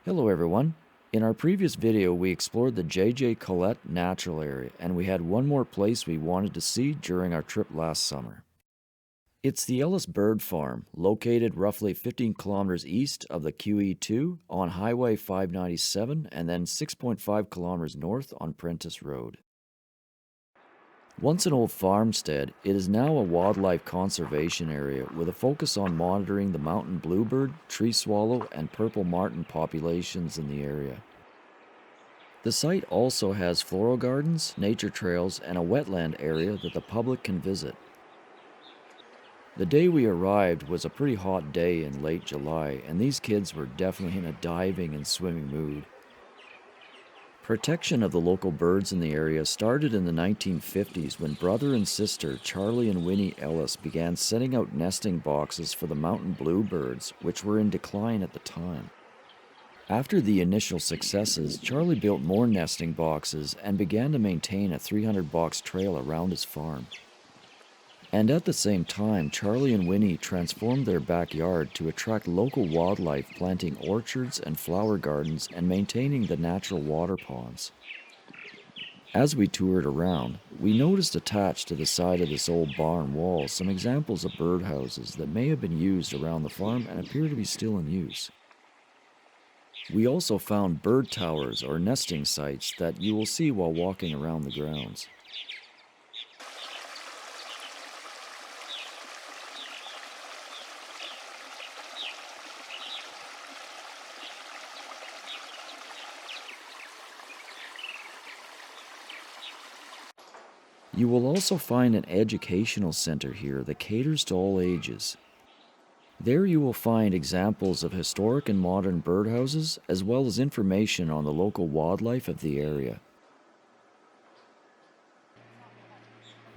Hello everyone. In our previous video we explored the J.J. Collette Natural Area and we had one more place we wanted to see during our trip last summer. It's the Ellis Bird Farm, located roughly 15 kilometers east of the QE2 on Highway 597 and then 6.5 kilometers north on Prentice Road. Once an old farmstead, it is now a wildlife conservation area with a focus on monitoring the mountain bluebird, tree swallow, and purple martin populations in the area. The site also has floral gardens, nature trails, and a wetland area that the public can visit. The day we arrived was a pretty hot day in late July, and these kids were definitely in a diving and swimming mood. Protection of the local birds in the area started in the 1950s when brother and sister Charlie and Winnie Ellis began setting out nesting boxes for the mountain bluebirds, which were in decline at the time. After the initial successes, Charlie built more nesting boxes and began to maintain a 300-box trail around his farm. And at the same time, Charlie and Winnie transformed their backyard to attract local wildlife, planting orchards and flower gardens and maintaining the natural water ponds. As we toured around, we noticed attached to the side of this old barn wall some examples of birdhouses that may have been used around the farm and appear to be still in use. We also found bird towers or nesting sites that you will see while walking around the grounds. You will also find an educational center here that caters to all ages. There you will find examples of historic and modern birdhouses, as well as information on the local wildlife of the area.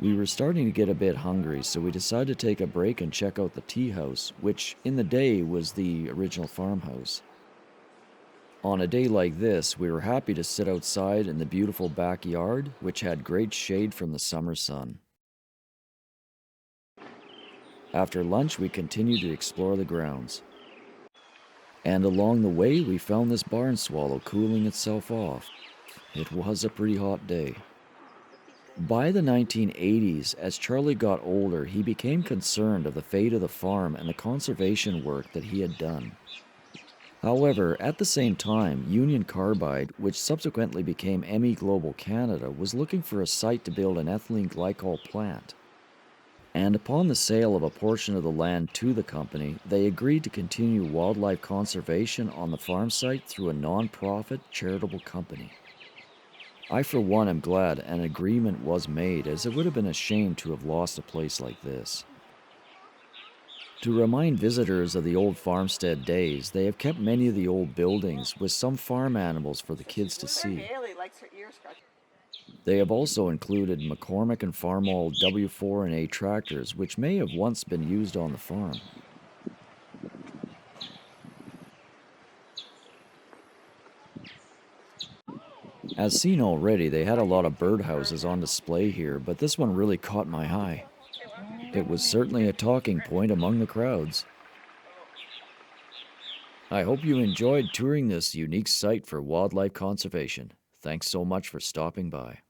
We were starting to get a bit hungry, so we decided to take a break and check out the tea house, which in the day was the original farmhouse. On a day like this, we were happy to sit outside in the beautiful backyard, which had great shade from the summer sun. After lunch, we continued to explore the grounds. And along the way, we found this barn swallow cooling itself off. It was a pretty hot day. By the 1980s, as Charlie got older, he became concerned of the fate of the farm and the conservation work that he had done. However, at the same time, Union Carbide, which subsequently became ME Global Canada, was looking for a site to build an ethylene glycol plant. And upon the sale of a portion of the land to the company, they agreed to continue wildlife conservation on the farm site through a non-profit charitable company. I for one am glad an agreement was made, as it would have been a shame to have lost a place like this. To remind visitors of the old farmstead days, they have kept many of the old buildings with some farm animals for the kids to see. They have also included McCormick and Farmall W4 and A tractors, which may have once been used on the farm. As seen already, they had a lot of birdhouses on display here, but this one really caught my eye. It was certainly a talking point among the crowds. I hope you enjoyed touring this unique site for wildlife conservation. Thanks so much for stopping by.